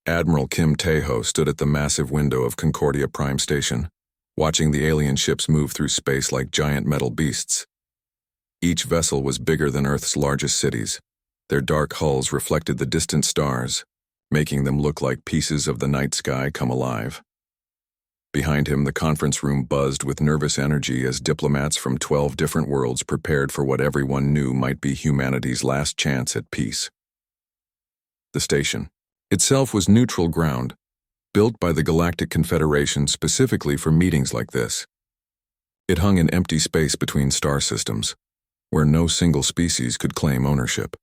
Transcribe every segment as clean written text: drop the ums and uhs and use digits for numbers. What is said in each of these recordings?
Admiral Kim Tae-ho stood at the massive window of Concordia Prime Station, watching the alien ships move through space like giant metal beasts. Each vessel was bigger than Earth's largest cities. Their dark hulls reflected the distant stars, making them look like pieces of the night sky come alive. Behind him, the conference room buzzed with nervous energy as diplomats from 12 different worlds prepared for what everyone knew might be humanity's last chance at peace. The station itself was neutral ground, built by the Galactic Confederation specifically for meetings like this. It hung in empty space between star systems, where no single species could claim ownership.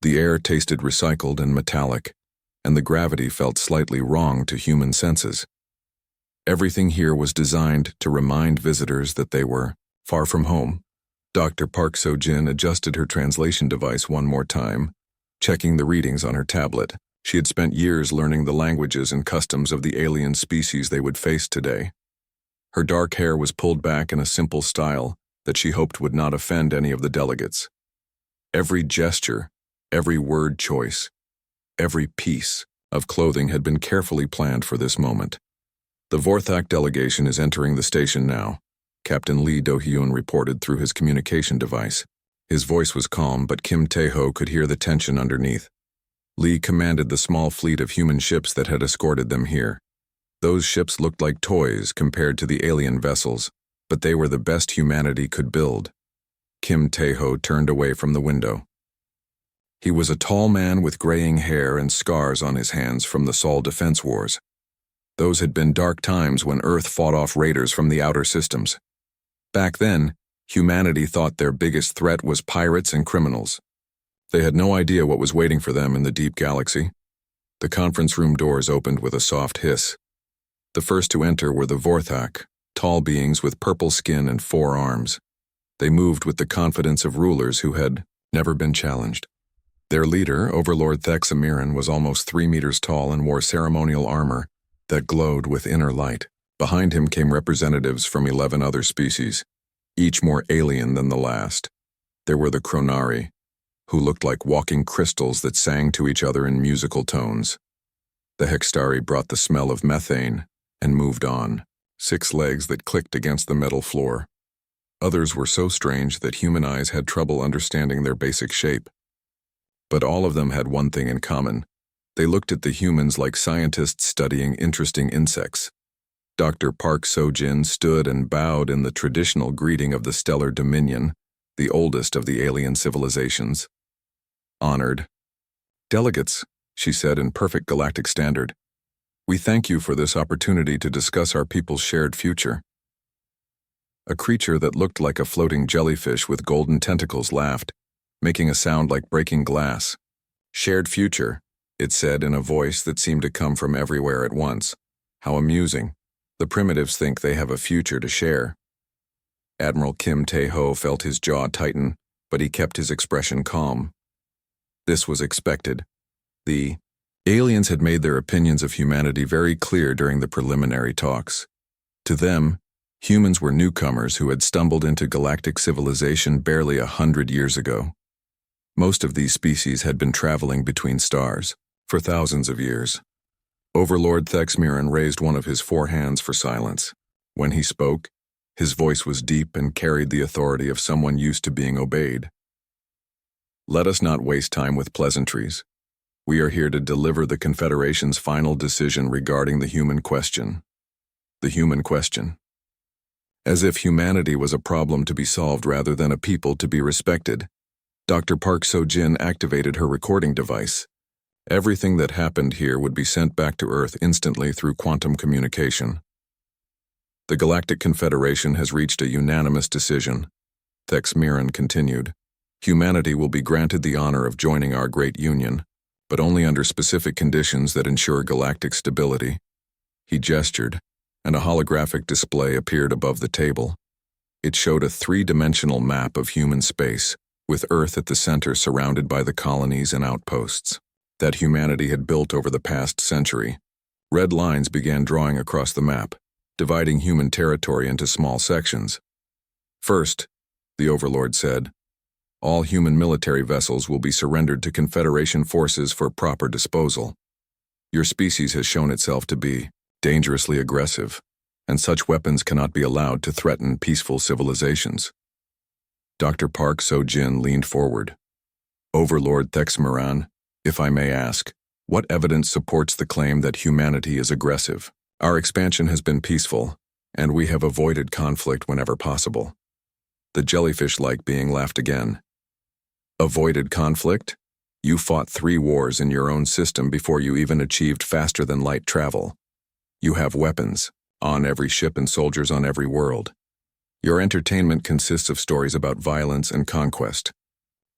The air tasted recycled and metallic, and the gravity felt slightly wrong to human senses. Everything here was designed to remind visitors that they were far from home. Dr. Park So-jin adjusted her translation device one more time, checking the readings on her tablet. She had spent years learning the languages and customs of the alien species they would face today. Her dark hair was pulled back in a simple style that she hoped would not offend any of the delegates. Every gesture, every word choice, every piece of clothing had been carefully planned for this moment. The Vorthak delegation is entering the station now, Captain Lee Do-hyun reported through his communication device. His voice was calm, but Kim Tae-ho could hear the tension underneath. Lee commanded the small fleet of human ships that had escorted them here. Those ships looked like toys compared to the alien vessels, but they were the best humanity could build. Kim Tae-ho turned away from the window. He was a tall man with graying hair and scars on his hands from the Sol defense wars. Those had been dark times when Earth fought off raiders from the outer systems. Back then, humanity thought their biggest threat was pirates and criminals. They had no idea what was waiting for them in the deep galaxy. The conference room doors opened with a soft hiss. The first to enter were the Vorthak, tall beings with purple skin and 4 arms. They moved with the confidence of rulers who had never been challenged. Their leader, Overlord Thexamiran, was almost 3 meters tall and wore ceremonial armor that glowed with inner light. Behind him came representatives from 11 other species, each more alien than the last. There were the Chronari, who looked like walking crystals that sang to each other in musical tones. The Hextari brought the smell of methane and moved on, 6 legs that clicked against the metal floor. Others were so strange that human eyes had trouble understanding their basic shape. But all of them had one thing in common. They looked at the humans like scientists studying interesting insects. Dr. Park So-jin stood and bowed in the traditional greeting of the Stellar Dominion, the oldest of the alien civilizations. Honored. "Delegates," she said in perfect galactic standard, "we thank you for this opportunity to discuss our people's shared future." A creature that looked like a floating jellyfish with golden tentacles laughed, making a sound like breaking glass. "Shared future," it said in a voice that seemed to come from everywhere at once. How amusing. The primitives think they have a future to share. Admiral Kim Tae-ho felt his jaw tighten, but he kept his expression calm. This was expected. The aliens had made their opinions of humanity very clear during the preliminary talks. To them, humans were newcomers who had stumbled into galactic civilization barely 100 years ago. Most of these species had been traveling between stars for thousands of years. Overlord Thexamiran raised one of his 4 hands for silence. When he spoke, his voice was deep and carried the authority of someone used to being obeyed. "Let us not waste time with pleasantries. We are here to deliver the Confederation's final decision regarding the human question." The human question. As if humanity was a problem to be solved rather than a people to be respected, Dr. Park So-jin activated her recording device. Everything that happened here would be sent back to Earth instantly through quantum communication. "The Galactic Confederation has reached a unanimous decision," Thexamiran continued. "Humanity will be granted the honor of joining our great union, but only under specific conditions that ensure galactic stability." He gestured, and a holographic display appeared above the table. It showed a 3-dimensional map of human space, with Earth at the center surrounded by the colonies and outposts that humanity had built over the past century. Red lines began drawing across the map, dividing human territory into small sections. "First," the Overlord said, "all human military vessels will be surrendered to Confederation forces for proper disposal. Your species has shown itself to be dangerously aggressive, and such weapons cannot be allowed to threaten peaceful civilizations. Dr. Park So-jin leaned forward. Overlord Thexmeran, if I may ask, what evidence supports the claim that humanity is aggressive? Our expansion has been peaceful, and we have avoided conflict whenever possible. The jellyfish-like being laughed again. Avoided conflict? You fought 3 wars in your own system before you even achieved faster-than-light travel. You have weapons, on every ship and soldiers on every world. Your entertainment consists of stories about violence and conquest.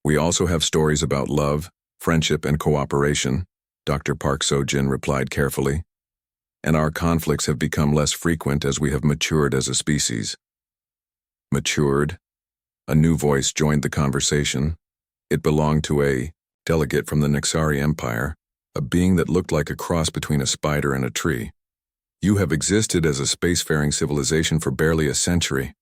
We also have stories about love, friendship, and cooperation, Dr. Park So-jin replied carefully. And our conflicts have become less frequent as we have matured as a species. Matured? A new voice joined the conversation. It belonged to a delegate from the Nixari Empire, a being that looked like a cross between a spider and a tree. You have existed as a spacefaring civilization for barely a century.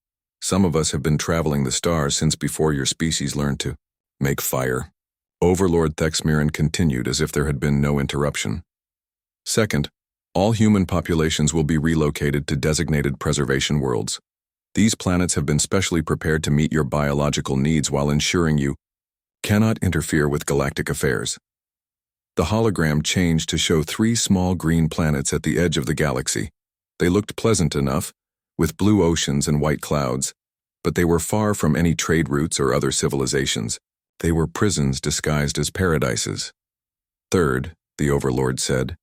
Some of us have been traveling the stars since before your species learned to make fire. Overlord Thexmeran continued as if there had been no interruption. Second, all human populations will be relocated to designated preservation worlds. These planets have been specially prepared to meet your biological needs while ensuring you cannot interfere with galactic affairs. The hologram changed to show 3 small green planets at the edge of the galaxy. They looked pleasant enough, with blue oceans and white clouds, but they were far from any trade routes or other civilizations. They were prisons disguised as paradises. Third, the Overlord said,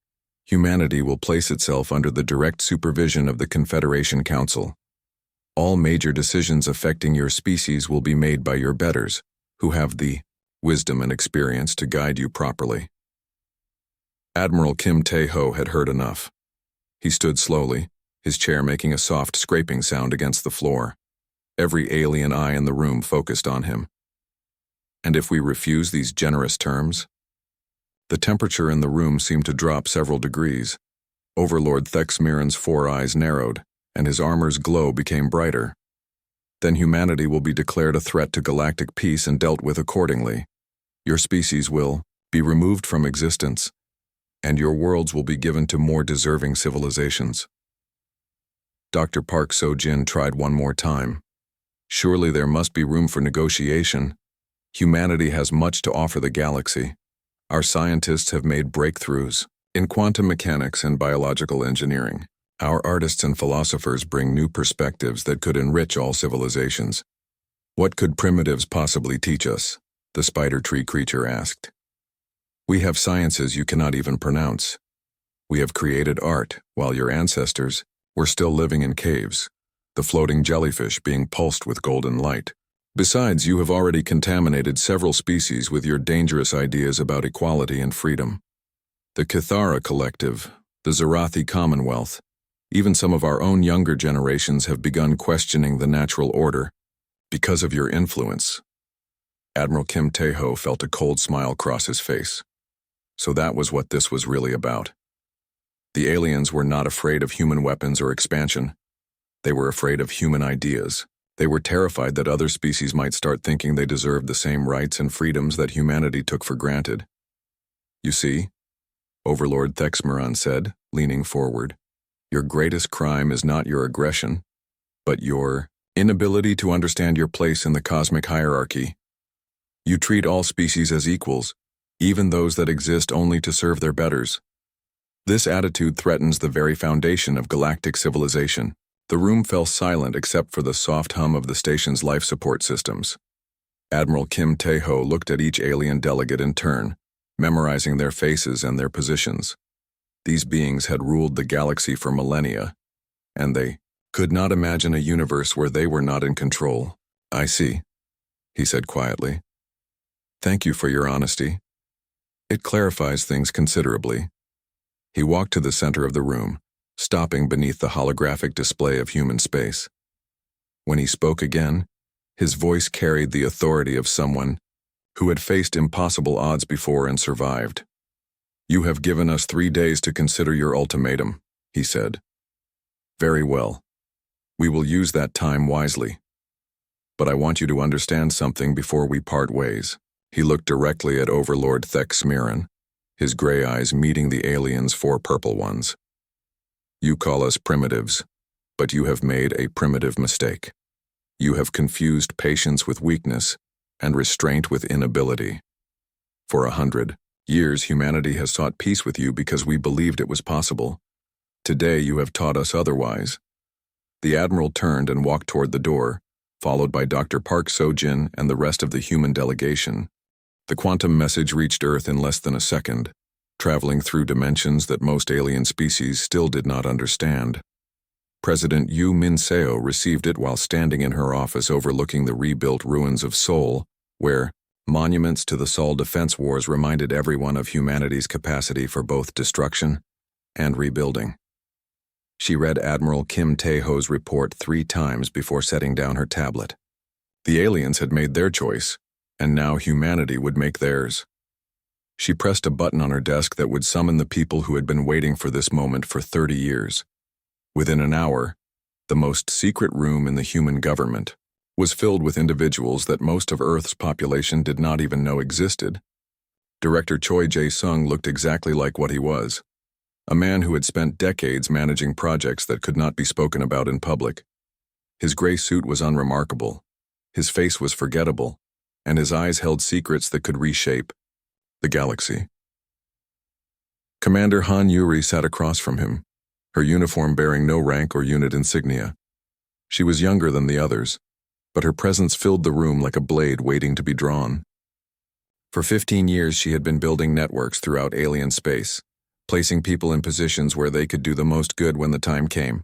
humanity will place itself under the direct supervision of the Confederation Council. All major decisions affecting your species will be made by your betters, who have the wisdom and experience to guide you properly. Admiral Kim Tae-ho had heard enough. He stood slowly, his chair making a soft scraping sound against the floor. Every alien eye in the room focused on him. And if we refuse these generous terms? The temperature in the room seemed to drop several degrees. Overlord Thexmeran's 4 eyes narrowed, and his armor's glow became brighter. Then humanity will be declared a threat to galactic peace and dealt with accordingly. Your species will be removed from existence, and your worlds will be given to more deserving civilizations. Dr. Park So-jin tried one more time. Surely there must be room for negotiation. Humanity has much to offer the galaxy. Our scientists have made breakthroughs in quantum mechanics and biological engineering. Our artists and philosophers bring new perspectives that could enrich all civilizations. What could primitives possibly teach us? The spider tree creature asked. We have sciences you cannot even pronounce. We have created art, while your ancestors were still living in caves, the floating jellyfish being pulsed with golden light. Besides, you have already contaminated several species with your dangerous ideas about equality and freedom. The Kithara Collective, the Zarathi Commonwealth, even some of our own younger generations have begun questioning the natural order because of your influence. Admiral Kim Tae-ho felt a cold smile cross his face. So that was what this was really about. The aliens were not afraid of human weapons or expansion. They were afraid of human ideas. They were terrified that other species might start thinking they deserved the same rights and freedoms that humanity took for granted. You see, Overlord Thexmeran said, leaning forward, your greatest crime is not your aggression, but your inability to understand your place in the cosmic hierarchy. You treat all species as equals, even those that exist only to serve their betters. This attitude threatens the very foundation of galactic civilization. The room fell silent except for the soft hum of the station's life support systems. Admiral Kim Tae-ho looked at each alien delegate in turn, memorizing their faces and their positions. These beings had ruled the galaxy for millennia, and they could not imagine a universe where they were not in control. I see, he said quietly. Thank you for your honesty. It clarifies things considerably. He walked to the center of the room, stopping beneath the holographic display of human space. When he spoke again, his voice carried the authority of someone who had faced impossible odds before and survived. You have given us 3 days to consider your ultimatum, he said. Very well. We will use that time wisely. But I want you to understand something before we part ways. He looked directly at Overlord Thexmeran. his gray eyes meeting the alien's four purple ones. "You call us primitives, but you have made a primitive mistake. You have confused patience with weakness and restraint with inability. For 100 years, humanity has sought peace with you because we believed it was possible. Today, you have taught us otherwise." The Admiral turned and walked toward the door, followed by Dr. Park Seo-jin and the rest of the human delegation. The quantum message reached Earth in less than a second, traveling through dimensions that most alien species still did not understand. President Yu Min-seo received it while standing in her office overlooking the rebuilt ruins of Seoul, where monuments to the Seoul Defense Wars reminded everyone of humanity's capacity for both destruction and rebuilding. She read Admiral Kim Tae-ho's report 3 times before setting down her tablet. The aliens had made their choice, and now humanity would make theirs. She pressed a button on her desk that would summon the people who had been waiting for this moment for 30 years. Within an hour, the most secret room in the human government was filled with individuals that most of Earth's population did not even know existed. Director Choi Jae-sung looked exactly like what he was, a man who had spent decades managing projects that could not be spoken about in public. His gray suit was unremarkable, his face was forgettable, and his eyes held secrets that could reshape the galaxy. Commander Han Yuri sat across from him, her uniform bearing no rank or unit insignia. She was younger than the others, but her presence filled the room like a blade waiting to be drawn. For 15 years she had been building networks throughout alien space, placing people in positions where they could do the most good when the time came.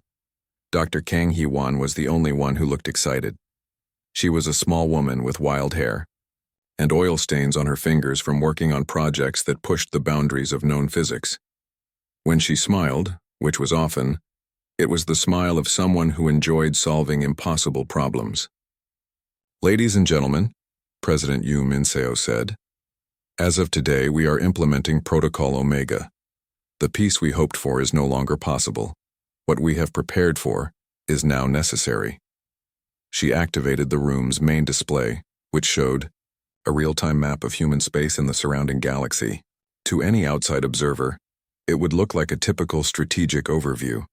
Dr. Kang Hee-won was the only one who looked excited. She was a small woman with wild hair, and oil stains on her fingers from working on projects that pushed the boundaries of known physics. When she smiled, which was often, it was the smile of someone who enjoyed solving impossible problems. "Ladies and gentlemen," President Yu Min-seo said, "as of today we are implementing Protocol Omega. The peace we hoped for is no longer possible. What we have prepared for is now necessary." She activated the room's main display, which showed a real-time map of human space in the surrounding galaxy. To any outside observer, it would look like a typical strategic overview.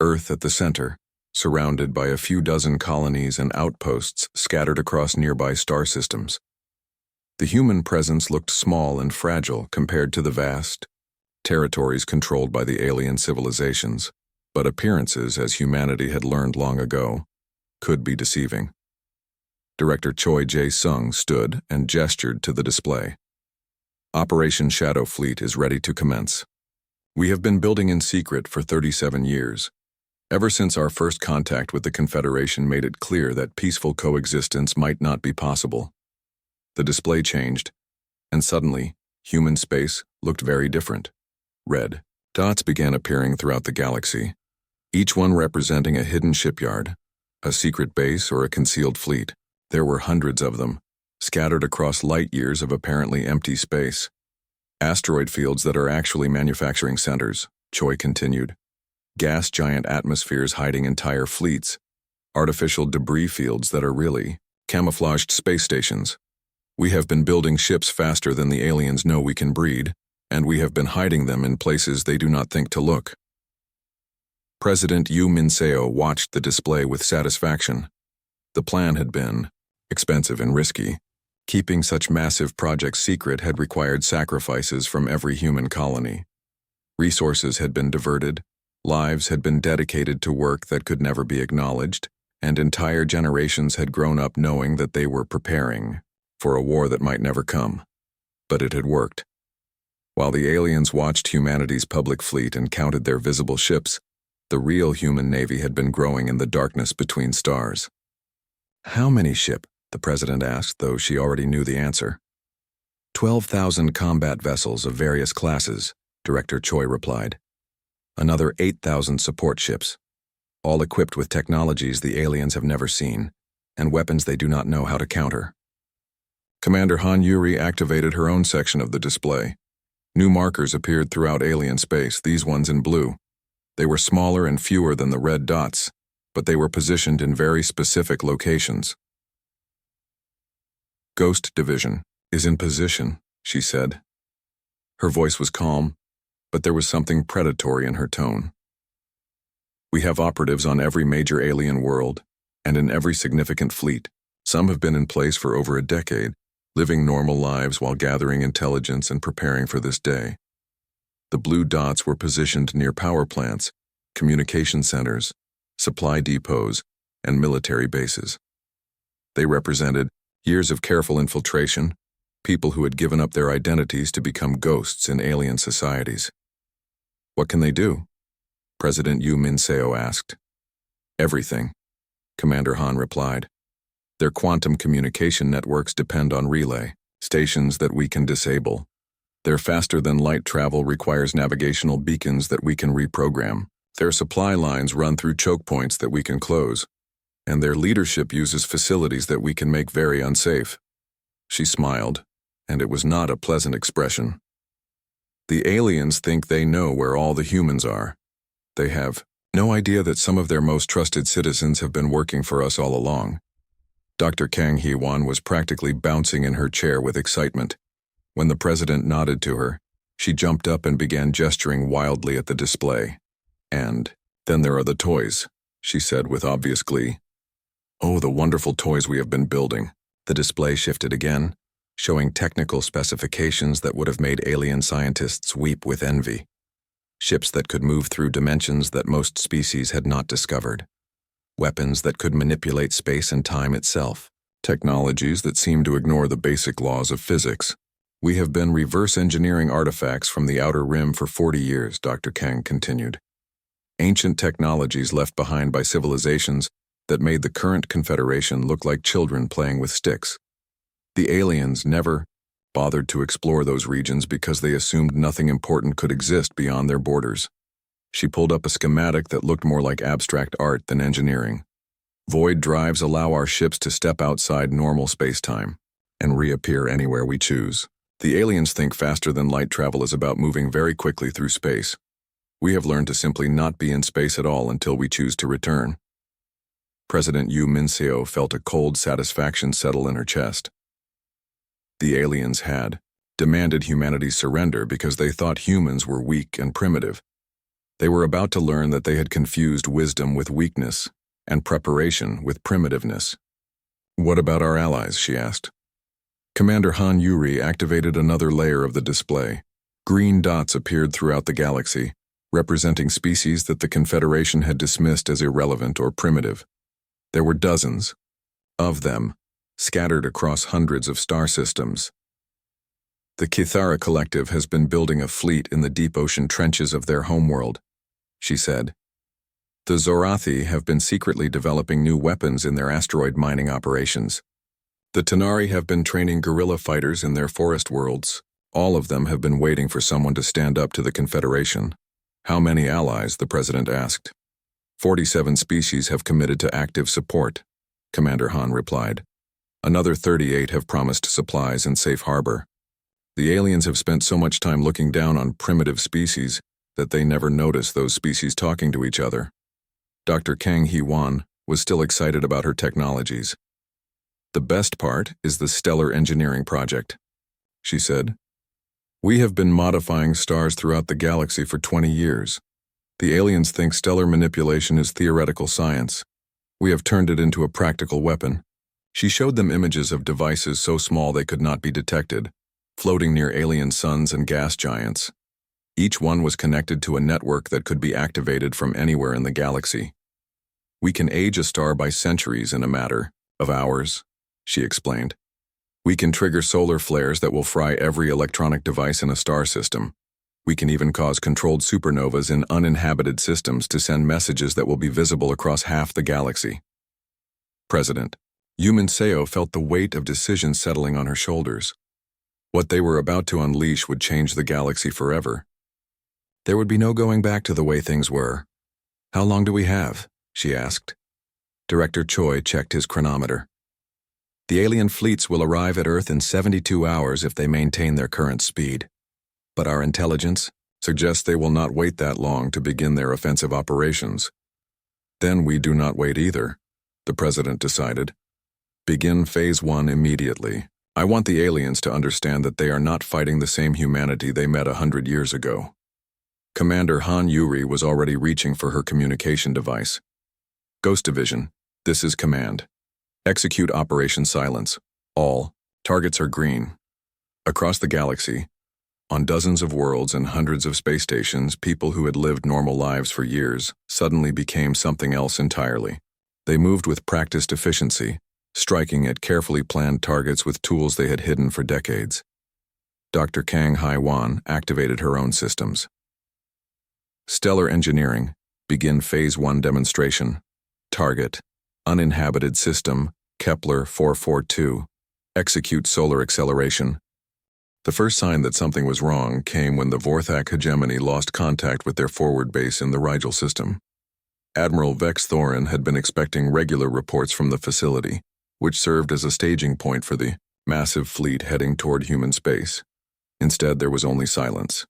Earth at the center, surrounded by a few dozen colonies and outposts scattered across nearby star systems. The human presence looked small and fragile compared to the vast territories controlled by the alien civilizations, but appearances, as humanity had learned long ago, could be deceiving. Director Choi Jae-sung stood and gestured to the display. "Operation Shadow Fleet is ready to commence. We have been building in secret for 37 years. Ever since our first contact with the Confederation made it clear that peaceful coexistence might not be possible." The display changed, and suddenly, human space looked very different. Red dots began appearing throughout the galaxy, each one representing a hidden shipyard, a secret base, or a concealed fleet. There were hundreds of them, scattered across light years of apparently empty space. "Asteroid fields that are actually manufacturing centers," Choi continued. "Gas giant atmospheres hiding entire fleets. Artificial debris fields that are really camouflaged space stations. We have been building ships faster than the aliens know we can breed, and we have been hiding them in places they do not think to look." President Yu Min-seo watched the display with satisfaction. The plan had been expensive and risky. Keeping such massive projects secret had required sacrifices from every human colony. Resources had been diverted, lives had been dedicated to work that could never be acknowledged, and entire generations had grown up knowing that they were preparing for a war that might never come. But it had worked. While the aliens watched humanity's public fleet and counted their visible ships, the real human navy had been growing in the darkness between stars. "How many ship?" the president asked, though she already knew the answer. 12,000 combat vessels of various classes, Director Choi replied. Another 8,000 support ships, all equipped with technologies the aliens have never seen, and weapons they do not know how to counter. Commander Han Yuri activated her own section of the display. New markers appeared throughout alien space, these ones in blue. They were smaller and fewer than the red dots, but they were positioned in very specific locations. "Ghost Division is in position," she said. Her voice was calm, but there was something predatory in her tone. "We have operatives on every major alien world, and in every significant fleet. Some have been in place for over a decade, living normal lives while gathering intelligence and preparing for this day." The blue dots were positioned near power plants, communication centers, supply depots, and military bases. They represented years of careful infiltration, people who had given up their identities to become ghosts in alien societies. "What can they do?" President Yu Min-seo asked. "Everything," Commander Han replied. "Their quantum communication networks depend on relay, stations that we can disable. Their faster-than-light travel requires navigational beacons that we can reprogram. Their supply lines run through choke points that we can close. And their leadership uses facilities that we can make very unsafe." She smiled, and it was not a pleasant expression. "The aliens think they know where all the humans are. They have no idea that some of their most trusted citizens have been working for us all along." Dr. Kang Hee-won was practically bouncing in her chair with excitement. When the president nodded to her, she jumped up and began gesturing wildly at the display. "And then there are the toys," she said with obvious glee. "Oh, the wonderful toys we have been building." The display shifted again, showing technical specifications that would have made alien scientists weep with envy. Ships that could move through dimensions that most species had not discovered. Weapons that could manipulate space and time itself. Technologies that seemed to ignore the basic laws of physics. "We have been reverse engineering artifacts from the Outer Rim for 40 years, Dr. Kang continued. Ancient technologies left behind by civilizations that made the current Confederation look like children playing with sticks. The aliens never bothered to explore those regions because they assumed nothing important could exist beyond their borders." She pulled up a schematic that looked more like abstract art than engineering. "Void drives allow our ships to step outside normal space-time and reappear anywhere we choose. The aliens think faster-than-light travel is about moving very quickly through space. We have learned to simply not be in space at all until we choose to return." President Yu Min-seo felt a cold satisfaction settle in her chest. The aliens had demanded humanity's surrender because they thought humans were weak and primitive. They were about to learn that they had confused wisdom with weakness and preparation with primitiveness. "What about our allies?" she asked. Commander Han Yuri activated another layer of the display. Green dots appeared throughout the galaxy, representing species that the Confederation had dismissed as irrelevant or primitive. There were dozens of them, scattered across hundreds of star systems. "The Kithara Collective has been building a fleet in the deep ocean trenches of their homeworld," she said. "The Zorathi have been secretly developing new weapons in their asteroid mining operations. The Tanari have been training guerrilla fighters in their forest worlds. All of them have been waiting for someone to stand up to the Confederation." "How many allies?" the president asked. 47 species have committed to active support," Commander Han replied. "Another 38 have promised supplies and safe harbor. The aliens have spent so much time looking down on primitive species that they never notice those species talking to each other." Dr. Kang Hee-won was still excited about her technologies. "The best part is the stellar engineering project," she said. "We have been modifying stars throughout the galaxy for 20 years. The aliens think stellar manipulation is theoretical science. We have turned it into a practical weapon." She showed them images of devices so small they could not be detected, floating near alien suns and gas giants. Each one was connected to a network that could be activated from anywhere in the galaxy. "We can age a star by centuries in a matter of hours," she explained. "We can trigger solar flares that will fry every electronic device in a star system. We can even cause controlled supernovas in uninhabited systems to send messages that will be visible across half the galaxy." President Yu Min-seo felt the weight of decision settling on her shoulders. What they were about to unleash would change the galaxy forever. There would be no going back to the way things were. "How long do we have?" she asked. Director Choi checked his chronometer. "The alien fleets will arrive at Earth in 72 hours if they maintain their current speed. But our intelligence suggests they will not wait that long to begin their offensive operations." "Then we do not wait either," the president decided. "Begin Phase 1 immediately. I want the aliens to understand that they are not fighting the same humanity they met 100 years ago. Commander Han Yuri was already reaching for her communication device. Ghost Division, this is Command. Execute Operation Silence. All targets are green. Across the galaxy, on dozens of worlds and hundreds of space stations, people who had lived normal lives for years suddenly became something else entirely. They moved with practiced efficiency, striking at carefully planned targets with tools they had hidden for decades. Dr. Kang Hai-wan activated her own systems. Stellar Engineering, begin Phase 1 demonstration. Target, uninhabited system, Kepler 442. Execute solar acceleration. The first sign that something was wrong came when the Vorthak hegemony lost contact with their forward base in the Rigel system. Admiral Vex Thorin had been expecting regular reports from the facility, which served as a staging point for the massive fleet heading toward human space. Instead, there was only silence.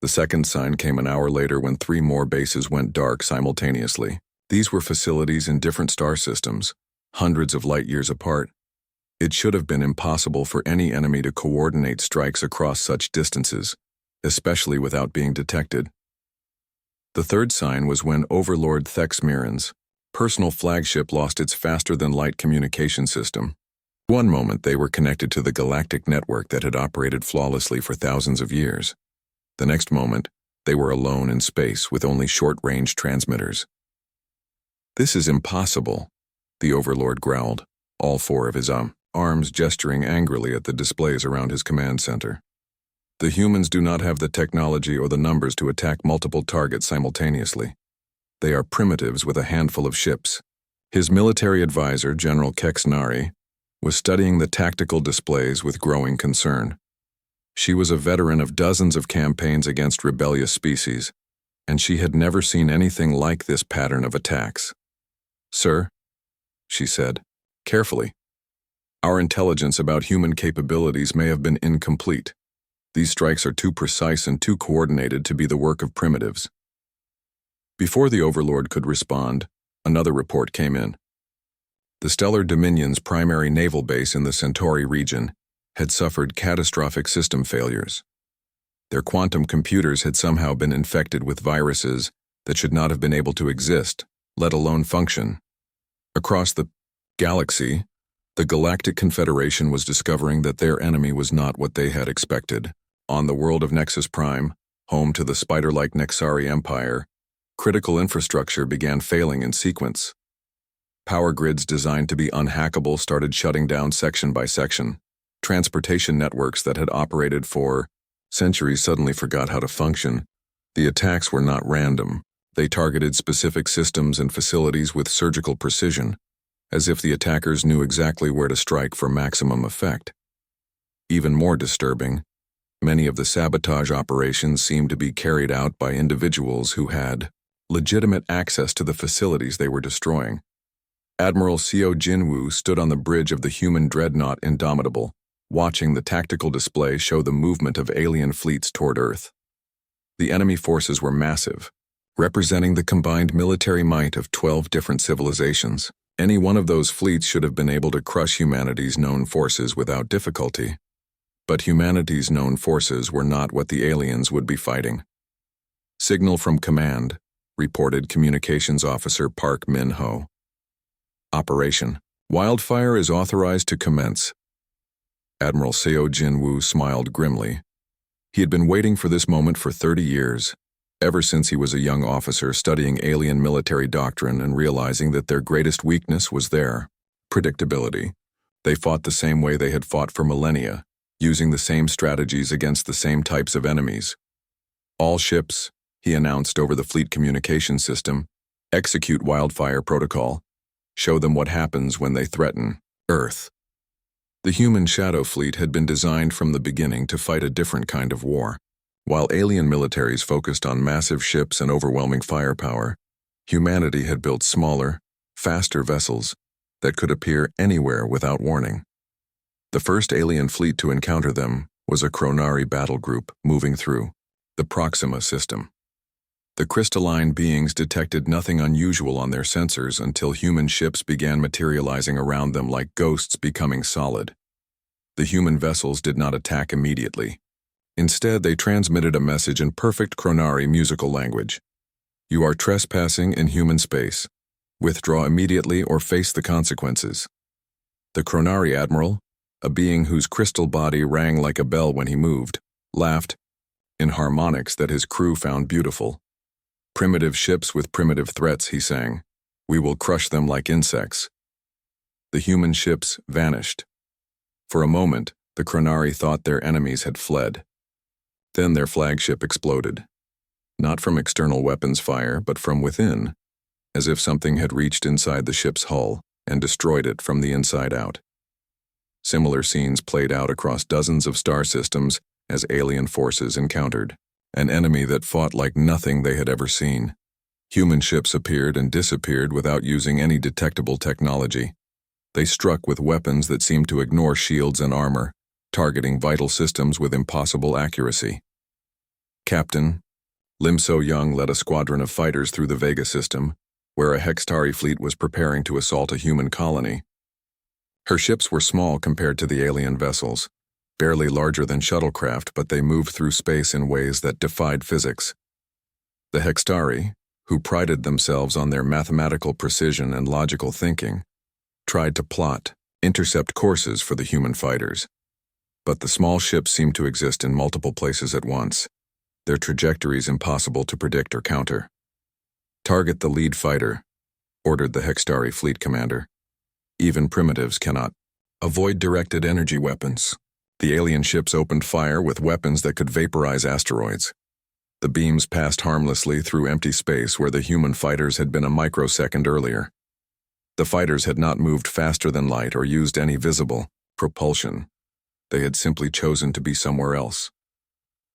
The second sign came an hour later when 3 more bases went dark simultaneously. These were facilities in different star systems, hundreds of light years apart. It should have been impossible for any enemy to coordinate strikes across such distances, especially without being detected. The third sign was when Overlord Thexmiran's personal flagship lost its faster-than-light communication system. One moment they were connected to the galactic network that had operated flawlessly for thousands of years. The next moment, they were alone in space with only short-range transmitters. "This is impossible," the Overlord growled, all 4 of his arms gesturing angrily at the displays around his command center. "The humans do not have the technology or the numbers to attack multiple targets simultaneously. They are primitives with a handful of ships." His military advisor, General Kex Nari, was studying the tactical displays with growing concern. She was a veteran of dozens of campaigns against rebellious species, and she had never seen anything like this pattern of attacks. "Sir," she said, carefully, "our intelligence about human capabilities may have been incomplete. These strikes are too precise and too coordinated to be the work of primitives." Before the Overlord could respond, another report came in. The Stellar Dominion's primary naval base in the Centauri region had suffered catastrophic system failures. Their quantum computers had somehow been infected with viruses that should not have been able to exist, let alone function. Across the galaxy, the Galactic Confederation was discovering that their enemy was not what they had expected. On the world of Nexus Prime, home to the spider-like Nexari Empire, critical infrastructure began failing in sequence. Power grids designed to be unhackable started shutting down section by section. Transportation networks that had operated for centuries suddenly forgot how to function. The attacks were not random. They targeted specific systems and facilities with surgical precision, as if the attackers knew exactly where to strike for maximum effect. Even more disturbing, many of the sabotage operations seemed to be carried out by individuals who had legitimate access to the facilities they were destroying. Admiral Seo Jinwoo stood on the bridge of the human dreadnought Indomitable, watching the tactical display show the movement of alien fleets toward Earth. The enemy forces were massive, representing the combined military might of 12 different civilizations. Any one of those fleets should have been able to crush humanity's known forces without difficulty. But humanity's known forces were not what the aliens would be fighting. "Signal from command," reported Communications Officer Park Min-ho. "Operation Wildfire is authorized to commence." Admiral Seo Jinwoo smiled grimly. He had been waiting for this moment for 30 years, ever since he was a young officer studying alien military doctrine and realizing that their greatest weakness was their predictability. They fought the same way they had fought for millennia, using the same strategies against the same types of enemies. "All ships," he announced over the fleet communication system, "execute Wildfire Protocol. Show them what happens when they threaten Earth." The human Shadow Fleet had been designed from the beginning to fight a different kind of war. While alien militaries focused on massive ships and overwhelming firepower, humanity had built smaller, faster vessels that could appear anywhere without warning. The first alien fleet to encounter them was a Chronari battle group moving through the Proxima system. The crystalline beings detected nothing unusual on their sensors until human ships began materializing around them like ghosts becoming solid. The human vessels did not attack immediately. Instead, they transmitted a message in perfect Chronari musical language. You are trespassing in human space. Withdraw immediately or face the consequences. The Chronari admiral, a being whose crystal body rang like a bell when he moved, laughed, in harmonics that his crew found beautiful. Primitive ships with primitive threats, he sang. We will crush them like insects. The human ships vanished. For a moment, the Chronari thought their enemies had fled. Then their flagship exploded. Not from external weapons fire, but from within, as if something had reached inside the ship's hull and destroyed it from the inside out. Similar scenes played out across dozens of star systems as alien forces encountered an enemy that fought like nothing they had ever seen. Human ships appeared and disappeared without using any detectable technology. They struck with weapons that seemed to ignore shields and armor, targeting vital systems with impossible accuracy. Captain Lim So-young led a squadron of fighters through the Vega system, where a Hextari fleet was preparing to assault a human colony. Her ships were small compared to the alien vessels, barely larger than shuttlecraft, but they moved through space in ways that defied physics. The Hextari, who prided themselves on their mathematical precision and logical thinking, tried to plot, intercept courses for the human fighters. But the small ships seemed to exist in multiple places at once, their trajectories impossible to predict or counter. Target the lead fighter, ordered the Hextari fleet commander. Even primitives cannot. Avoid directed energy weapons. The alien ships opened fire with weapons that could vaporize asteroids. The beams passed harmlessly through empty space where the human fighters had been a microsecond earlier. The fighters had not moved faster than light or used any visible propulsion. They had simply chosen to be somewhere else.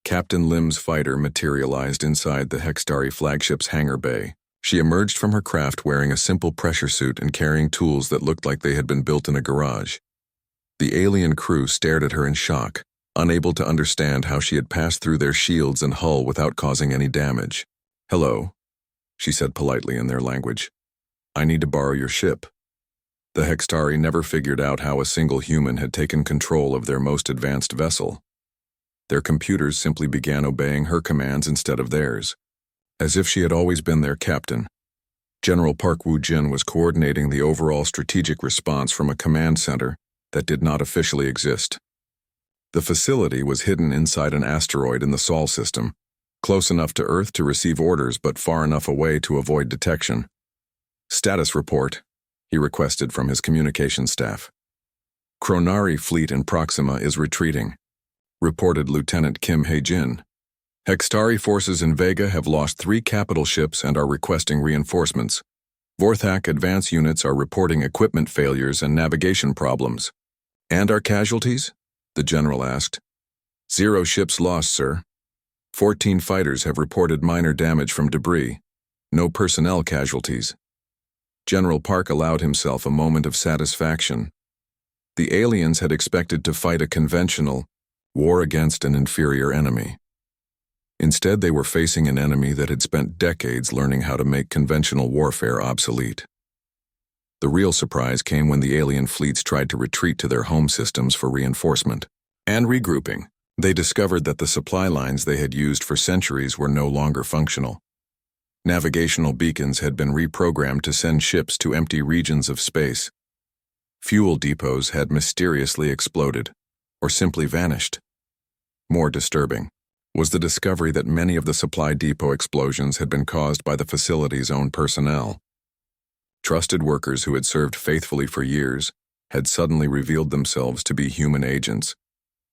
Captain Lim's fighter materialized inside the Hextari flagship's hangar bay. She emerged from her craft wearing a simple pressure suit and carrying tools that looked like they had been built in a garage. The alien crew stared at her in shock, unable to understand how she had passed through their shields and hull without causing any damage. Hello, she said politely in their language. I need to borrow your ship. The Hextari never figured out how a single human had taken control of their most advanced vessel. Their computers simply began obeying her commands instead of theirs, as if she had always been their captain. General Park Woo-jin was coordinating the overall strategic response from a command center that did not officially exist. The facility was hidden inside an asteroid in the Sol system, close enough to Earth to receive orders but far enough away to avoid detection. Status report, he requested from his communications staff. Chronari fleet in Proxima is retreating, reported Lieutenant Kim Hae-jin. Hextari forces in Vega have lost 3 capital ships and are requesting reinforcements. Vorthak advance units are reporting equipment failures and navigation problems. And our casualties? The general asked. 0 ships lost, sir. 14 fighters have reported minor damage from debris. No personnel casualties. General Park allowed himself a moment of satisfaction. The aliens had expected to fight a conventional war against an inferior enemy. Instead, they were facing an enemy that had spent decades learning how to make conventional warfare obsolete. The real surprise came when the alien fleets tried to retreat to their home systems for reinforcement and regrouping. They discovered that the supply lines they had used for centuries were no longer functional. Navigational beacons had been reprogrammed to send ships to empty regions of space. Fuel depots had mysteriously exploded, or simply vanished. More disturbing was the discovery that many of the supply depot explosions had been caused by the facility's own personnel. Trusted workers who had served faithfully for years had suddenly revealed themselves to be human agents,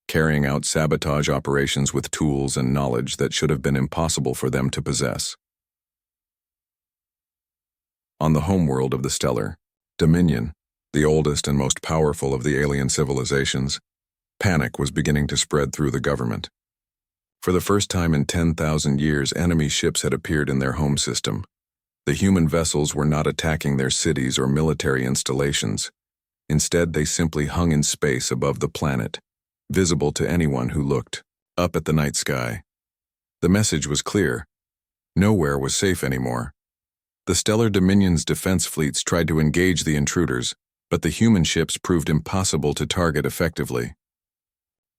carrying out sabotage operations with tools and knowledge that should have been impossible for them to possess. On the homeworld of the Stellar, Dominion, the oldest and most powerful of the alien civilizations, panic was beginning to spread through the government. For the first time in 10,000 years, enemy ships had appeared in their home system. The human vessels were not attacking their cities or military installations. Instead, they simply hung in space above the planet, visible to anyone who looked up at the night sky. The message was clear. Nowhere was safe anymore. The Stellar Dominion's defense fleets tried to engage the intruders, but the human ships proved impossible to target effectively.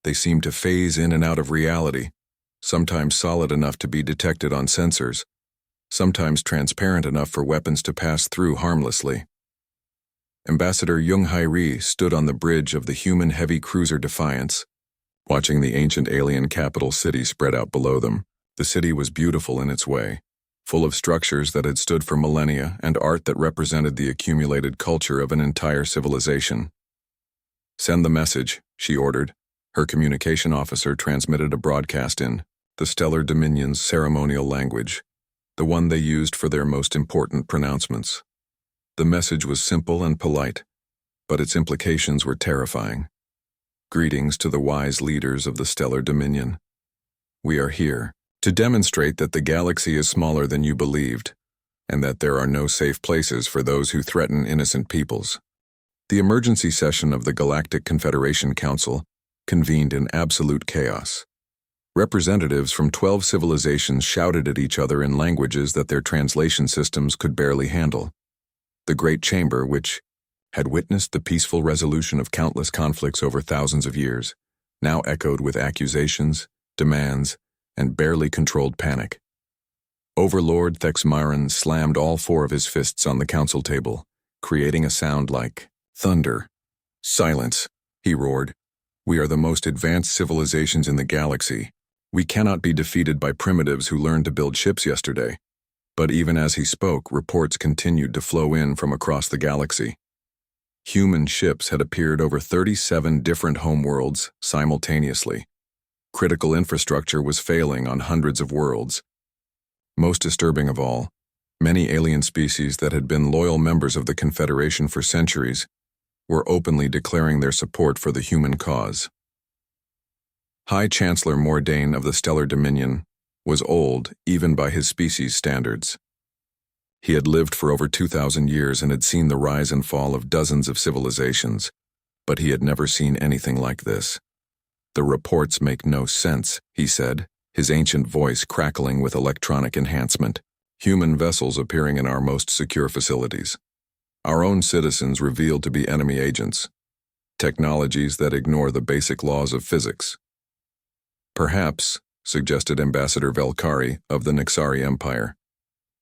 They seemed to phase in and out of reality, sometimes solid enough to be detected on sensors, sometimes transparent enough for weapons to pass through harmlessly. Ambassador Jung-Hai Ri stood on the bridge of the human heavy cruiser Defiance, watching the ancient alien capital city spread out below them. The city was beautiful in its way, full of structures that had stood for millennia and art that represented the accumulated culture of an entire civilization. "Send the message," she ordered. Her communication officer transmitted a broadcast in the Stellar Dominion's ceremonial language, the one they used for their most important pronouncements. The message was simple and polite, but its implications were terrifying. "Greetings to the wise leaders of the Stellar Dominion. We are here to demonstrate that the galaxy is smaller than you believed, and that there are no safe places for those who threaten innocent peoples." The emergency session of the Galactic Confederation Council convened in absolute chaos. Representatives from 12 civilizations shouted at each other in languages that their translation systems could barely handle. The Great Chamber, which had witnessed the peaceful resolution of countless conflicts over thousands of years, now echoed with accusations, demands, and barely controlled panic. Overlord Thexmaran slammed all 4 of his fists on the council table, creating a sound like thunder. "Silence," he roared. "We are the most advanced civilizations in the galaxy. We cannot be defeated by primitives who learned to build ships yesterday." But even as he spoke, reports continued to flow in from across the galaxy. Human ships had appeared over 37 different homeworlds simultaneously. Critical infrastructure was failing on hundreds of worlds. Most disturbing of all, many alien species that had been loyal members of the Confederation for centuries were openly declaring their support for the human cause. High Chancellor Mordain of the Stellar Dominion was old even by his species' standards. He had lived for over 2,000 years and had seen the rise and fall of dozens of civilizations, but he had never seen anything like this. "The reports make no sense," he said, his ancient voice crackling with electronic enhancement. "Human vessels appearing in our most secure facilities. Our own citizens revealed to be enemy agents. Technologies that ignore the basic laws of physics." "Perhaps," suggested Ambassador Velkari of the Nixari Empire,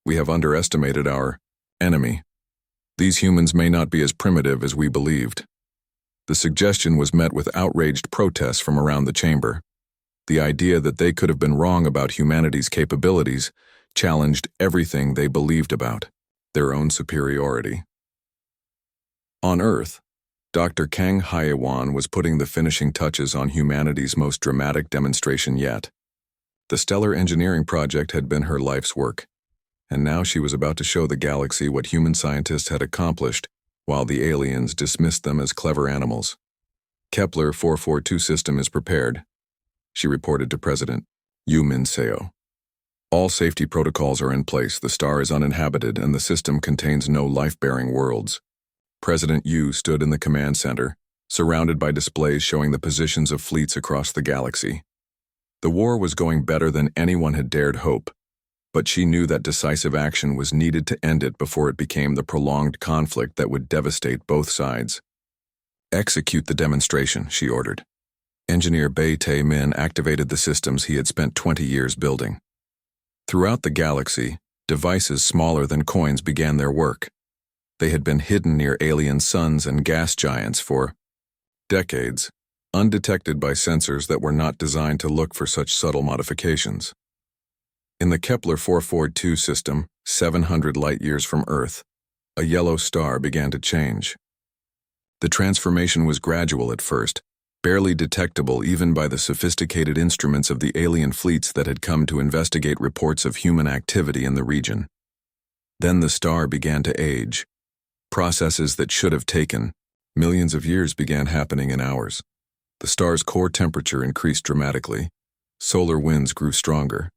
"we have underestimated our enemy. These humans may not be as primitive as we believed." The suggestion was met with outraged protests from around the chamber. The idea that they could have been wrong about humanity's capabilities challenged everything they believed about their own superiority. On Earth, Dr. Kang Hyewan was putting the finishing touches on humanity's most dramatic demonstration yet. The stellar engineering project had been her life's work, and now she was about to show the galaxy what human scientists had accomplished while the aliens dismissed them as clever animals. "Kepler 442 system is prepared," she reported to President Yu Min-seo. "All safety protocols are in place, the star is uninhabited, and the system contains no life-bearing worlds." President Yu stood in the command center, surrounded by displays showing the positions of fleets across the galaxy. The war was going better than anyone had dared hope, but she knew that decisive action was needed to end it before it became the prolonged conflict that would devastate both sides. "Execute the demonstration," she ordered. Engineer Bei Tae-min activated the systems he had spent 20 years building. Throughout the galaxy, devices smaller than coins began their work. They had been hidden near alien suns and gas giants for decades, undetected by sensors that were not designed to look for such subtle modifications. In the Kepler 442 system, 700 light-years from Earth, a yellow star began to change. The transformation was gradual at first, barely detectable even by the sophisticated instruments of the alien fleets that had come to investigate reports of human activity in the region. Then the star began to age. Processes that should have taken millions of years began happening in hours. The star's core temperature increased dramatically. Solar winds grew stronger.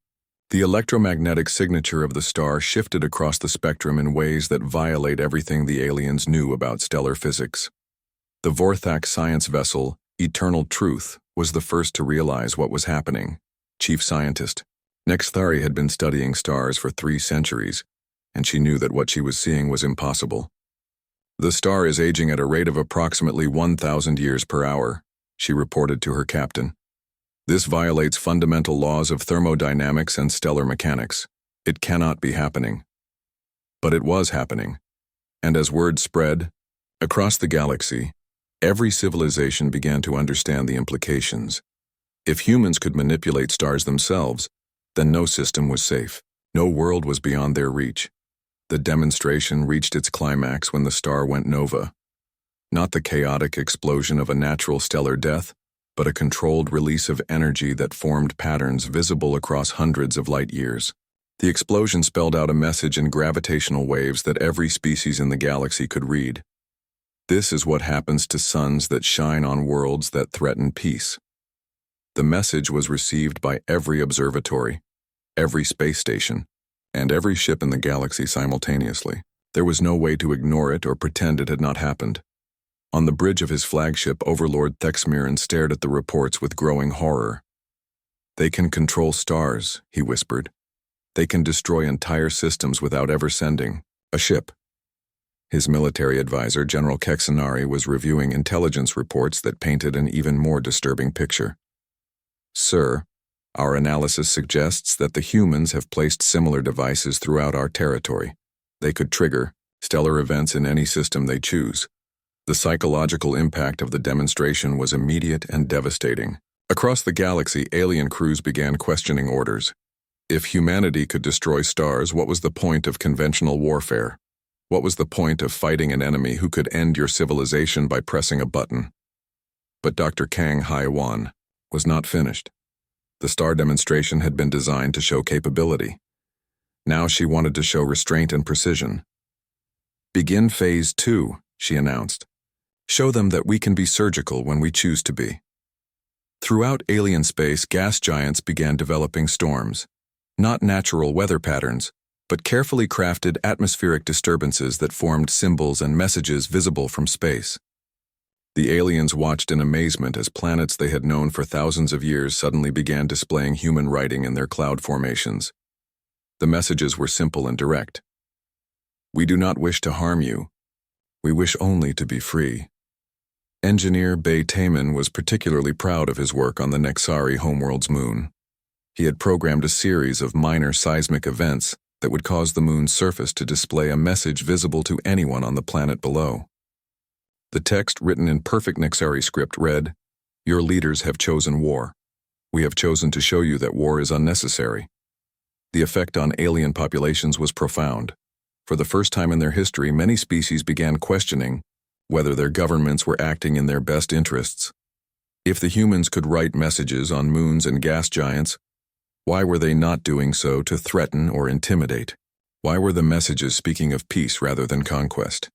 The electromagnetic signature of the star shifted across the spectrum in ways that violate everything the aliens knew about stellar physics. The Vorthak science vessel, Eternal Truth, was the first to realize what was happening. Chief scientist Nexthari had been studying stars for 3 centuries, and she knew that what she was seeing was impossible. "The star is aging at a rate of approximately 1,000 years per hour," she reported to her captain. "This violates fundamental laws of thermodynamics and stellar mechanics. It cannot be happening." But it was happening. And as word spread across the galaxy, every civilization began to understand the implications. If humans could manipulate stars themselves, then no system was safe. No world was beyond their reach. The demonstration reached its climax when the star went nova. Not the chaotic explosion of a natural stellar death, but a controlled release of energy that formed patterns visible across hundreds of light years. The explosion spelled out a message in gravitational waves that every species in the galaxy could read. This is what happens to suns that shine on worlds that threaten peace. The message was received by every observatory, every space station, and every ship in the galaxy simultaneously. There was no way to ignore it or pretend it had not happened. On the bridge of his flagship, Overlord Thexmiran stared at the reports with growing horror. "They can control stars," he whispered. "They can destroy entire systems without ever sending a ship." His military advisor, General Kexanari, was reviewing intelligence reports that painted an even more disturbing picture. "Sir, our analysis suggests that the humans have placed similar devices throughout our territory. They could trigger stellar events in any system they choose." The psychological impact of the demonstration was immediate and devastating. Across the galaxy, alien crews began questioning orders. If humanity could destroy stars, what was the point of conventional warfare? What was the point of fighting an enemy who could end your civilization by pressing a button? But Dr. Kang Hai-wan was not finished. The star demonstration had been designed to show capability. Now she wanted to show restraint and precision. "Begin Phase 2, she announced. "Show them that we can be surgical when we choose to be." Throughout alien space, gas giants began developing storms. Not natural weather patterns, but carefully crafted atmospheric disturbances that formed symbols and messages visible from space. The aliens watched in amazement as planets they had known for thousands of years suddenly began displaying human writing in their cloud formations. The messages were simple and direct. "We do not wish to harm you. We wish only to be free." Engineer Bay Taman was particularly proud of his work on the Nexari homeworld's moon. He had programmed a series of minor seismic events that would cause the moon's surface to display a message visible to anyone on the planet below. The text, written in perfect Nexari script, read, "Your leaders have chosen war. We have chosen to show you that war is unnecessary." The effect on alien populations was profound. For the first time in their history, many species began questioning whether their governments were acting in their best interests. If the humans could write messages on moons and gas giants, why were they not doing so to threaten or intimidate? Why were the messages speaking of peace rather than conquest?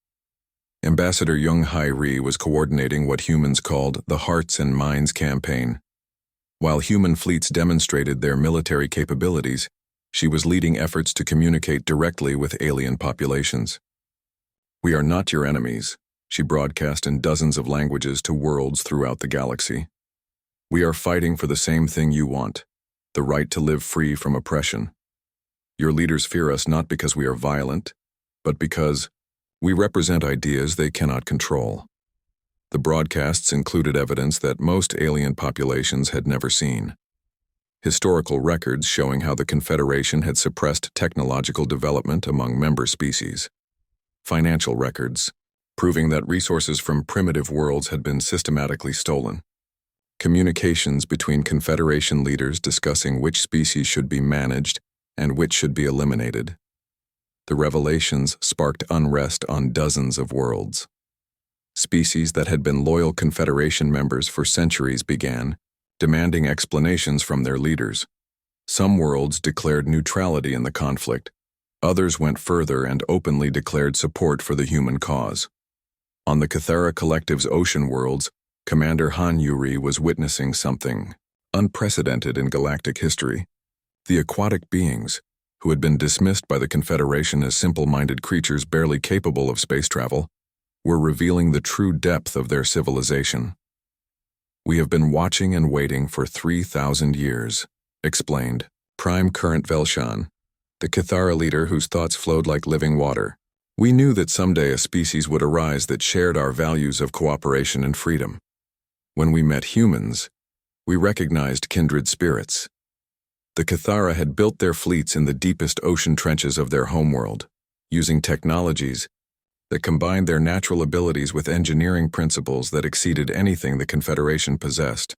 Ambassador Young Hai Ri was coordinating what humans called the Hearts and Minds campaign. While human fleets demonstrated their military capabilities, she was leading efforts to communicate directly with alien populations. "We are not your enemies," she broadcast in dozens of languages to worlds throughout the galaxy. "We are fighting for the same thing you want, the right to live free from oppression. Your leaders fear us not because we are violent, but because we represent ideas they cannot control." The broadcasts included evidence that most alien populations had never seen. Historical records showing how the Confederation had suppressed technological development among member species. Financial records proving that resources from primitive worlds had been systematically stolen. Communications between Confederation leaders discussing which species should be managed and which should be eliminated. The revelations sparked unrest on dozens of worlds. Species that had been loyal Confederation members for centuries began demanding explanations from their leaders. Some worlds declared neutrality in the conflict. Others went further and openly declared support for the human cause. On the Cathara Collective's ocean worlds, Commander Han Yuri was witnessing something unprecedented in galactic history. The aquatic beings, who had been dismissed by the Confederation as simple-minded creatures barely capable of space travel, were revealing the true depth of their civilization. "We have been watching and waiting for 3,000 years, explained Prime Current Velshan, the Cathara leader whose thoughts flowed like living water. "We knew that someday a species would arise that shared our values of cooperation and freedom. When we met humans, we recognized kindred spirits. The Cathara had built their fleets in the deepest ocean trenches of their homeworld, using technologies that combined their natural abilities with engineering principles that exceeded anything the Confederation possessed.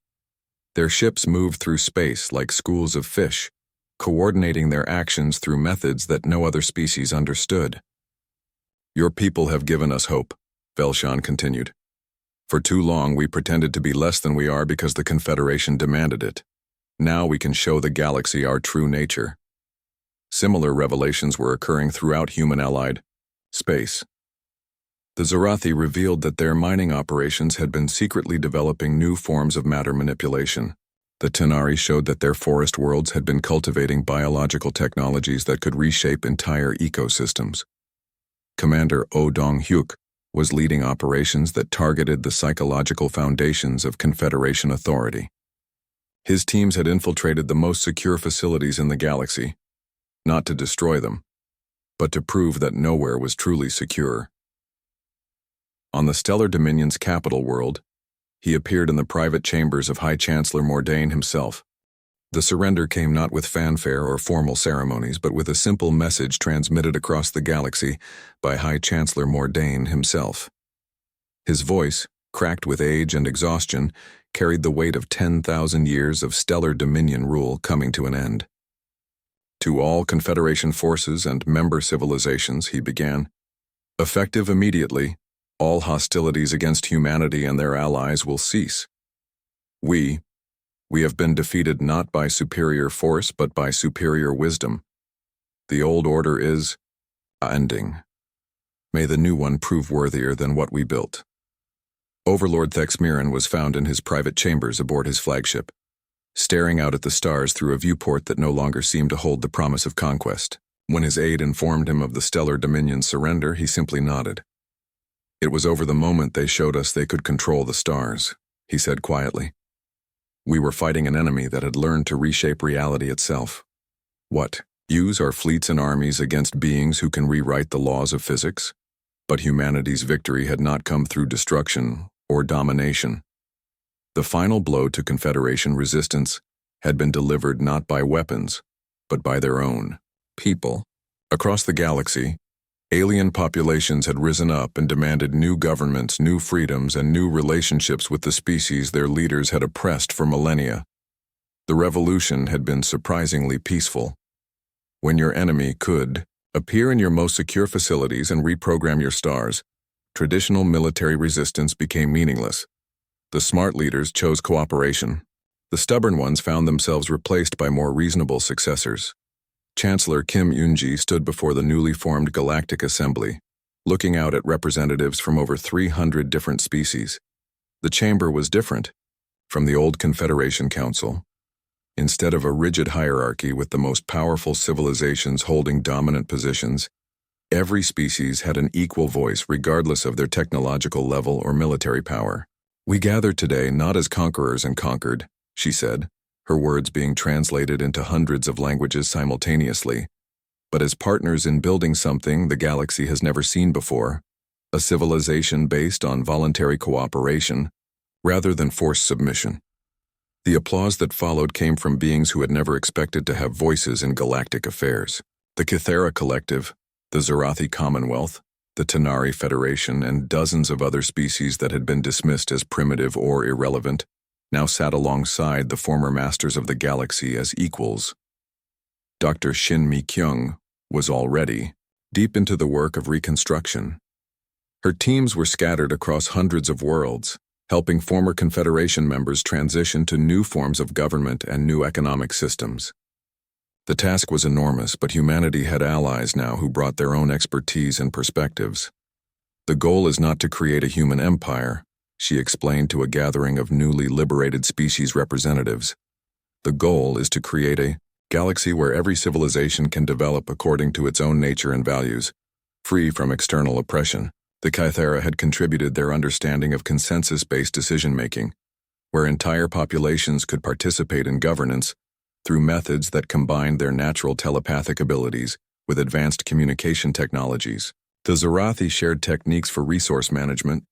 Their ships moved through space like schools of fish, coordinating their actions through methods that no other species understood. "Your people have given us hope," Velshan continued. "For too long we pretended to be less than we are because the Confederation demanded it. Now we can show the galaxy our true nature." Similar revelations were occurring throughout human-allied space. The Zarathi revealed that their mining operations had been secretly developing new forms of matter manipulation. The Tanari showed that their forest worlds had been cultivating biological technologies that could reshape entire ecosystems. Commander Oh Dong-hyuk was leading operations that targeted the psychological foundations of Confederation authority. His teams had infiltrated the most secure facilities in the galaxy, not to destroy them, but to prove that nowhere was truly secure. On the Stellar Dominion's capital world, he appeared in the private chambers of High Chancellor Mordain himself. The surrender came not with fanfare or formal ceremonies, but with a simple message transmitted across the galaxy by High Chancellor Mordain himself. His voice, cracked with age and exhaustion, carried the weight of 10,000 years of Stellar Dominion rule coming to an end. "To all Confederation forces and member civilizations," he began, "effective immediately, all hostilities against humanity and their allies will cease. We have been defeated not by superior force but by superior wisdom. The old order is ending. May the new one prove worthier than what we built." Overlord Thexmiran was found in his private chambers aboard his flagship, staring out at the stars through a viewport that no longer seemed to hold the promise of conquest. When his aide informed him of the Stellar Dominion's surrender, he simply nodded. "It was over the moment they showed us they could control the stars," he said quietly. "We were fighting an enemy that had learned to reshape reality itself. What? Use our fleets and armies against beings who can rewrite the laws of physics? But humanity's victory had not come through destruction or domination. The final blow to Confederation resistance had been delivered not by weapons, but by their own people. Across the galaxy, alien populations had risen up and demanded new governments, new freedoms, and new relationships with the species their leaders had oppressed for millennia. The revolution had been surprisingly peaceful. When your enemy could appear in your most secure facilities and reprogram your stars, traditional military resistance became meaningless. The smart leaders chose cooperation. The stubborn ones found themselves replaced by more reasonable successors. Chancellor Kim Yoon-ji stood before the newly formed Galactic Assembly, looking out at representatives from over 300 different species. The chamber was different from the old Confederation Council. Instead of a rigid hierarchy with the most powerful civilizations holding dominant positions, every species had an equal voice regardless of their technological level or military power. "We gathered today not as conquerors and conquered," she said, her words being translated into hundreds of languages simultaneously, "but as partners in building something the galaxy has never seen before, a civilization based on voluntary cooperation, rather than forced submission." The applause that followed came from beings who had never expected to have voices in galactic affairs. The Cathara Collective, the Zarathi Commonwealth, the Tanari Federation, and dozens of other species that had been dismissed as primitive or irrelevant now sat alongside the former masters of the galaxy as equals. Dr. Shin Mi-kyung was already deep into the work of reconstruction. Her teams were scattered across hundreds of worlds, helping former Confederation members transition to new forms of government and new economic systems. The task was enormous, but humanity had allies now who brought their own expertise and perspectives. "The goal is not to create a human empire," she explained to a gathering of newly liberated species representatives. "The goal is to create a galaxy where every civilization can develop according to its own nature and values, free from external oppression." The Cathara had contributed their understanding of consensus-based decision-making, where entire populations could participate in governance through methods that combined their natural telepathic abilities with advanced communication technologies. The Zarathi shared techniques for resource management,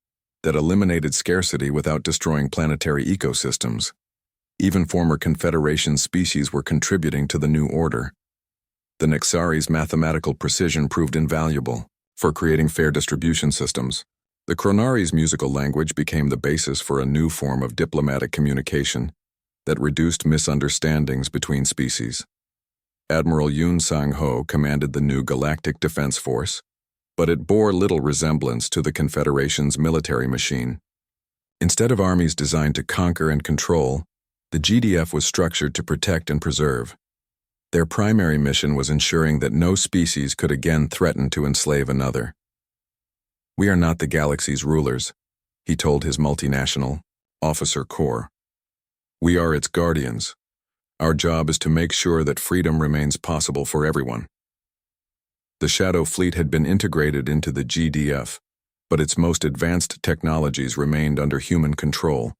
that eliminated scarcity without destroying planetary ecosystems. Even former Confederation species were contributing to the new order. The Nexari's mathematical precision proved invaluable for creating fair distribution systems. The Chronari's musical language became the basis for a new form of diplomatic communication that reduced misunderstandings between species. Admiral Yun Sang-ho commanded the new Galactic Defense Force, but it bore little resemblance to the Confederation's military machine. Instead of armies designed to conquer and control, the GDF was structured to protect and preserve. Their primary mission was ensuring that no species could again threaten to enslave another. "We are not the galaxy's rulers," he told his multinational officer corps. "We are its guardians. Our job is to make sure that freedom remains possible for everyone." The Shadow Fleet had been integrated into the GDF, but its most advanced technologies remained under human control.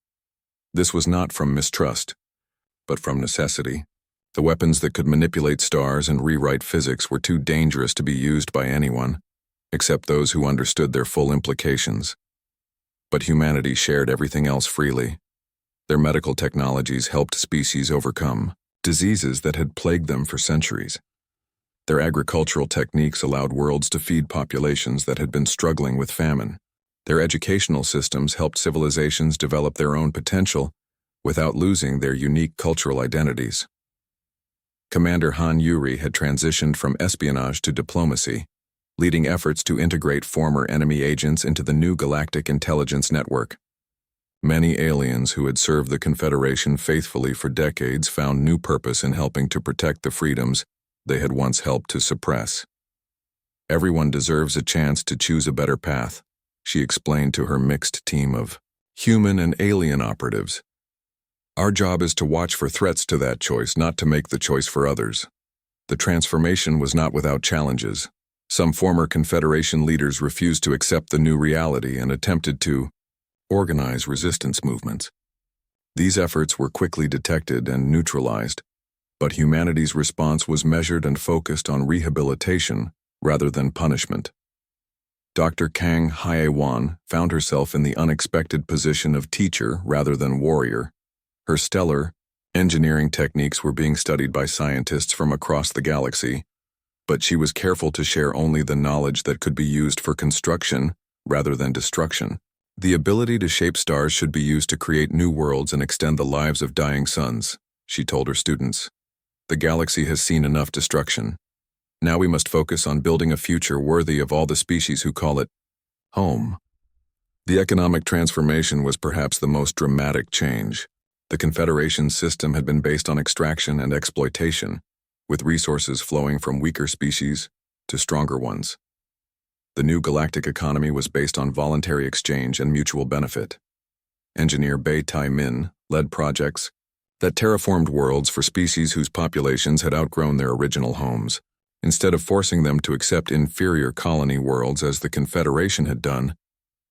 This was not from mistrust, but from necessity. The weapons that could manipulate stars and rewrite physics were too dangerous to be used by anyone, except those who understood their full implications. But humanity shared everything else freely. Their medical technologies helped species overcome diseases that had plagued them for centuries. Their agricultural techniques allowed worlds to feed populations that had been struggling with famine. Their educational systems helped civilizations develop their own potential without losing their unique cultural identities. Commander Han Yuri had transitioned from espionage to diplomacy, leading efforts to integrate former enemy agents into the new galactic intelligence network. Many aliens who had served the Confederation faithfully for decades found new purpose in helping to protect the freedoms they had once helped to suppress. "Everyone deserves a chance to choose a better path," she explained to her mixed team of human and alien operatives. "Our job is to watch for threats to that choice, not to make the choice for others." The transformation was not without challenges. Some former Confederation leaders refused to accept the new reality and attempted to organize resistance movements. These efforts were quickly detected and neutralized, but humanity's response was measured and focused on rehabilitation rather than punishment. Dr. Kang Hae-won found herself in the unexpected position of teacher rather than warrior. Her stellar engineering techniques were being studied by scientists from across the galaxy, but she was careful to share only the knowledge that could be used for construction rather than destruction. "The ability to shape stars should be used to create new worlds and extend the lives of dying suns," she told her students. "The galaxy has seen enough destruction. Now we must focus on building a future worthy of all the species who call it home." The economic transformation was perhaps the most dramatic change. The Confederation's system had been based on extraction and exploitation, with resources flowing from weaker species to stronger ones. The new galactic economy was based on voluntary exchange and mutual benefit. Engineer Bei Tai Min led projects that terraformed worlds for species whose populations had outgrown their original homes. Instead of forcing them to accept inferior colony worlds as the Confederation had done,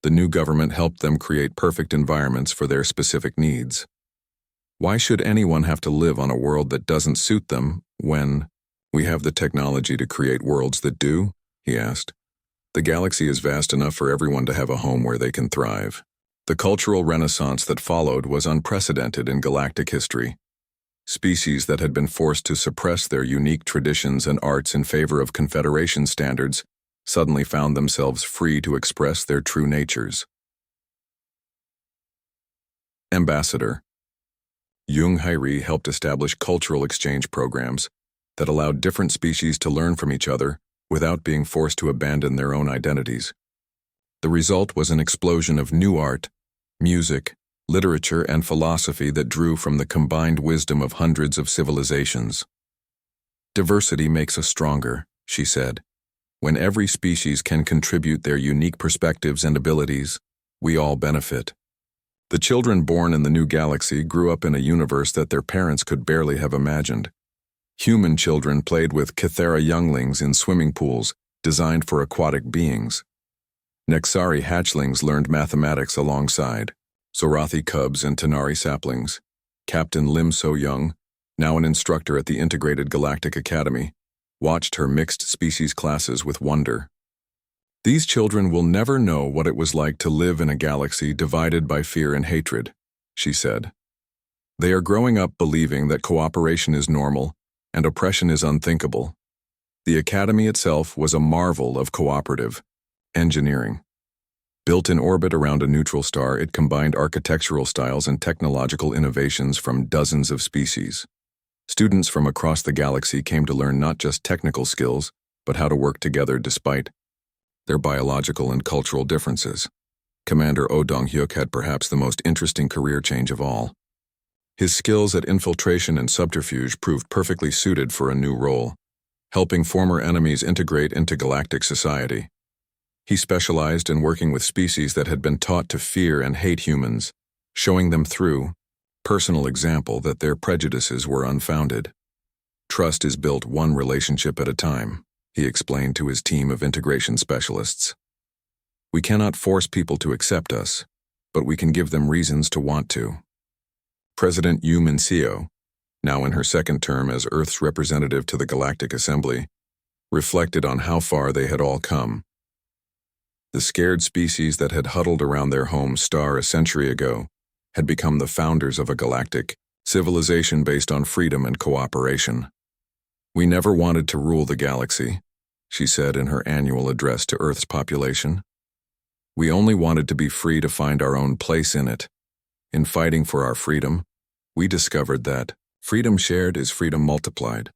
the new government helped them create perfect environments for their specific needs. "Why should anyone have to live on a world that doesn't suit them when we have the technology to create worlds that do?" he asked. "The galaxy is vast enough for everyone to have a home where they can thrive." The cultural renaissance that followed was unprecedented in galactic history. Species that had been forced to suppress their unique traditions and arts in favor of Confederation standards suddenly found themselves free to express their true natures. Ambassador Jung Hairi helped establish cultural exchange programs that allowed different species to learn from each other without being forced to abandon their own identities. The result was an explosion of new art, music, literature, and philosophy that drew from the combined wisdom of hundreds of civilizations. "Diversity makes us stronger," she said. "When every species can contribute their unique perspectives and abilities, we all benefit." The children born in the new galaxy grew up in a universe that their parents could barely have imagined. Human children played with Cathera younglings in swimming pools designed for aquatic beings. Nexari hatchlings learned mathematics alongside Zorathi cubs and Tanari saplings. Captain Lim So-young, now an instructor at the Integrated Galactic Academy, watched her mixed species classes with wonder. These children will never know what it was like to live in a galaxy divided by fear and hatred, she said. They are growing up believing that cooperation is normal and oppression is unthinkable. The Academy itself was a marvel of cooperative engineering. Built in orbit around a neutral star, it combined architectural styles and technological innovations from dozens of species. Students from across the galaxy came to learn not just technical skills, but how to work together despite their biological and cultural differences. Commander Oh Dong-hyuk had perhaps the most interesting career change of all. His skills at infiltration and subterfuge proved perfectly suited for a new role, helping former enemies integrate into galactic society. He specialized in working with species that had been taught to fear and hate humans, showing them through personal example that their prejudices were unfounded. Trust is built one relationship at a time, he explained to his team of integration specialists. We cannot force people to accept us, but we can give them reasons to want to. President Yu Min-seo, now in her second term as Earth's representative to the Galactic Assembly, reflected on how far they had all come. The scared species that had huddled around their home star a century ago had become the founders of a galactic civilization based on freedom and cooperation. We never wanted to rule the galaxy, she said in her annual address to Earth's population. We only wanted to be free to find our own place in it. In fighting for our freedom, we discovered that freedom shared is freedom multiplied.